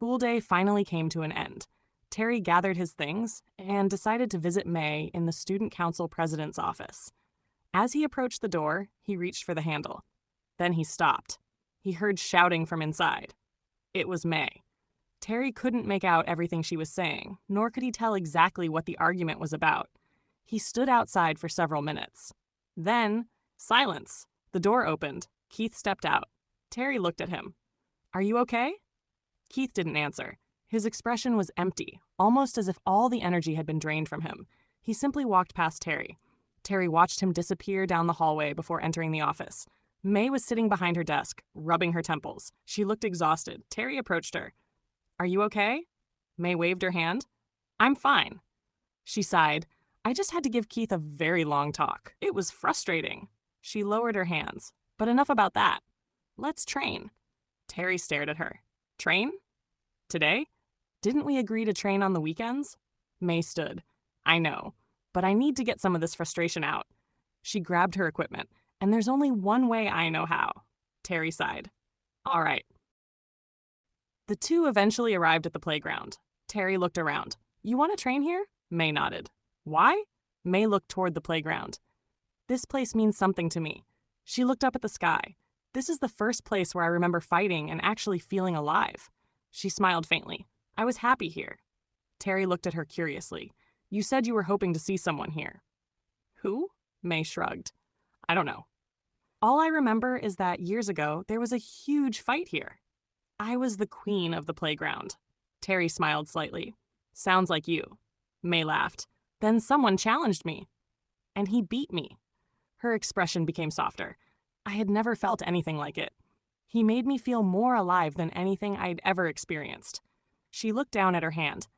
School day finally came to an end. Terry gathered his things and decided to visit Mae in the student council president's office. As he approached the door, he reached for the handle. Then he stopped. He heard shouting from inside. It was Mae. Terry couldn't make out everything she was saying, nor could he tell exactly what the argument was about. He stood outside for several minutes. Then, silence. The door opened. Keith stepped out. Terry looked at him. "Are you okay?" Keith didn't answer. His expression was empty, almost as if all the energy had been drained from him. He simply walked past Terry. Terry watched him disappear down the hallway before entering the office. Mae was sitting behind her desk, rubbing her temples. She looked exhausted. Terry approached her. "Are you okay?" Mae waved her hand. "I'm fine." She sighed. "I just had to give Keith a very long talk. It was frustrating." She lowered her hands. "But enough about that. Let's train." Terry stared at her. "Train? Today? Didn't we agree to train on the weekends?" Mae stood. "I know, but I need to get some of this frustration out." She grabbed her equipment. "And there's only one way I know how." Terry sighed. "All right." The two eventually arrived at the playground. Terry looked around. "You want to train here?" Mae nodded. "Why?" Mae looked toward the playground. "This place means something to me." She looked up at the sky. "This is the first place where I remember fighting and actually feeling alive." She smiled faintly. "I was happy here." Terry looked at her curiously. "You said you were hoping to see someone here." "Who?" Mae shrugged. "I don't know. All I remember is that years ago there was a huge fight here. I was the queen of the playground." Terry smiled slightly. "Sounds like you." Mae laughed. "Then someone challenged me. And he beat me." Her expression became softer. I had never felt anything like it. He made me feel more alive than anything I'd ever experienced. She looked down at her hand.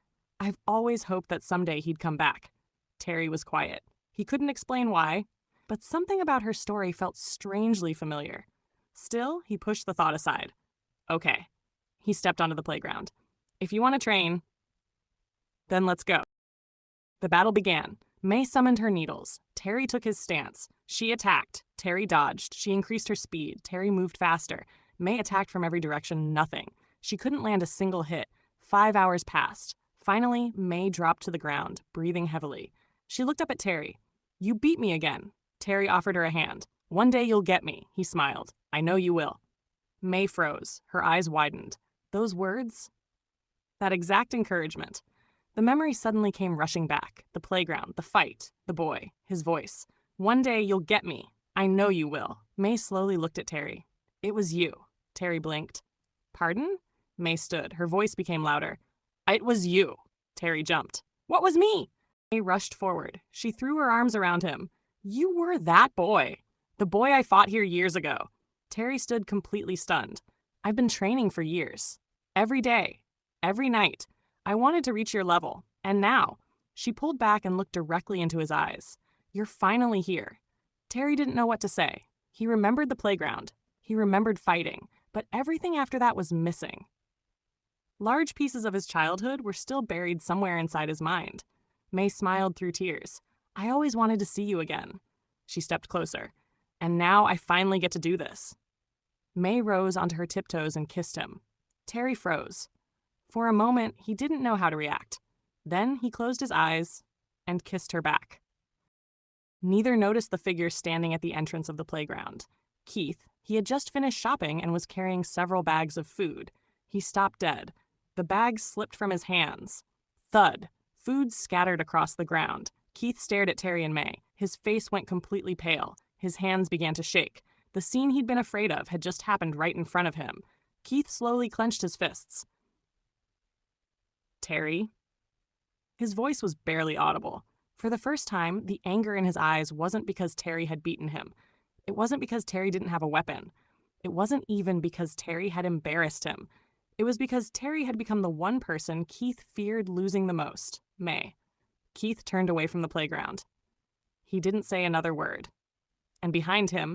"I've always hoped that someday he'd come back." Terry was quiet. He couldn't explain why, but something about her story felt strangely familiar. Still, he pushed the thought aside. "Okay." He stepped onto the playground. "If you want to train, then let's go." The battle began. Mae summoned her needles. Terry took his stance. She attacked. Terry dodged. She increased her speed. Terry moved faster. Mae attacked from every direction. Nothing. She couldn't land a single hit. 5 hours passed. Finally, Mae dropped to the ground, breathing heavily. She looked up at Terry. "You beat me again." Terry offered her a hand. "One day you'll get me," he smiled. "I know you will." Mae froze. Her eyes widened. Those words? That exact encouragement. The memory suddenly came rushing back. The playground, the fight, the boy, his voice. "One day you'll get me. I know you will." Mae slowly looked at Terry. "It was you." Terry blinked. "Pardon?" Mae stood. Her voice became louder. "It was you." Terry jumped. "What was me?" Mae rushed forward. She threw her arms around him. "You were that boy. The boy I fought here years ago." Terry stood completely stunned. "I've been training for years. Every day. Every night. I wanted to reach your level. And now." She pulled back and looked directly into his eyes. "You're finally here." Terry didn't know what to say. He remembered the playground. He remembered fighting. But everything after that was missing. Large pieces of his childhood were still buried somewhere inside his mind. Mae smiled through tears. "I always wanted to see you again." She stepped closer. "And now I finally get to do this." Mae rose onto her tiptoes and kissed him. Terry froze. For a moment, he didn't know how to react. Then he closed his eyes and kissed her back. Neither noticed the figure standing at the entrance of the playground. Keith. He had just finished shopping and was carrying several bags of food. He stopped dead. The bags slipped from his hands. Thud. Food scattered across the ground. Keith stared at Terry and Mae. His face went completely pale. His hands began to shake. The scene he'd been afraid of had just happened right in front of him. Keith slowly clenched his fists. "Terry?" His voice was barely audible. For the first time, the anger in his eyes wasn't because Terry had beaten him. It wasn't because Terry didn't have a weapon. It wasn't even because Terry had embarrassed him. It was because Terry had become the one person Keith feared losing the most, Mae. Keith turned away from the playground. He didn't say another word. And behind him,